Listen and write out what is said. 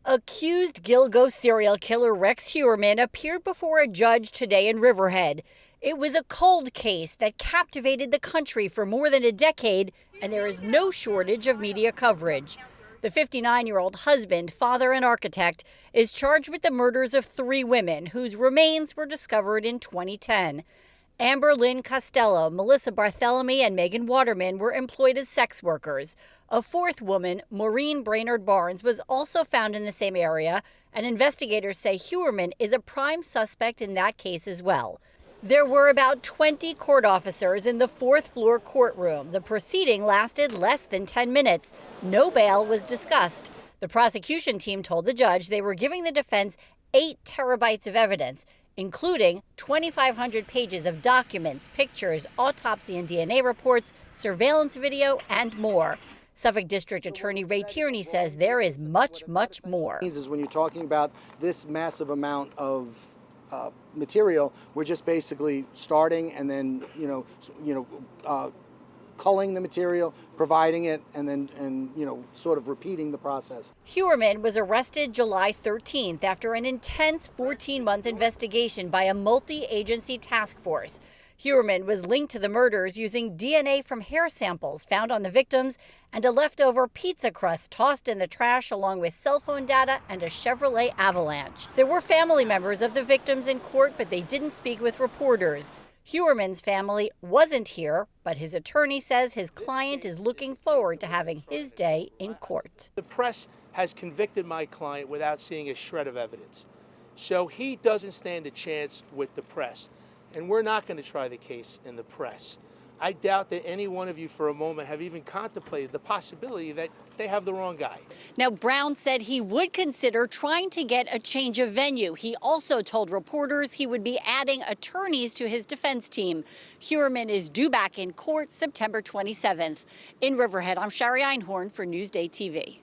Accused Gilgo serial killer Rex Heuermann appeared before a judge today in Riverhead. It was a cold case that captivated the country for more than a decade, and there is no shortage of media coverage. The 59-year-old husband, father, and architect is charged with the murders of 3 women whose remains were discovered in 2010. Amber Lynn Costello, Melissa Barthelemy, and Megan Waterman were employed as sex workers. A 4th woman, Maureen Brainerd Barnes, was also found in the same area, and investigators say Heuermann is a prime suspect in that case as well. There were about 20 court officers in the 4th-floor courtroom. The proceeding lasted less than 10 minutes. No bail was discussed. The prosecution team told the judge they were giving the defense 8 terabytes of evidence, including 2,500 pages of documents, pictures, autopsy and DNA reports, surveillance video, and more. Suffolk District Attorney Ray Tierney says there is much, much more. Is when you're talking about this massive amount of material, we're just basically starting and then, culling the material, providing it, and then, sort of repeating the process. Heuermann was arrested July 13th after an intense 14-month investigation by a multi-agency task force. Heuermann was linked to the murders using DNA from hair samples found on the victims and a leftover pizza crust tossed in the trash, along with cell phone data and a Chevrolet Avalanche. There were family members of the victims in court, but they didn't speak with reporters. Heuermann's family wasn't here, but his attorney says his client is looking forward to having his day in court. The press has convicted my client without seeing a shred of evidence. So he doesn't stand a chance with the press. And we're not going to try the case in the press. I doubt that any one of you for a moment have even contemplated the possibility that they have the wrong guy. Now, Brown said he would consider trying to get a change of venue. He also told reporters he would be adding attorneys to his defense team. Heuermann is due back in court September 27th. In Riverhead, I'm Shari Einhorn for NewsdayTV.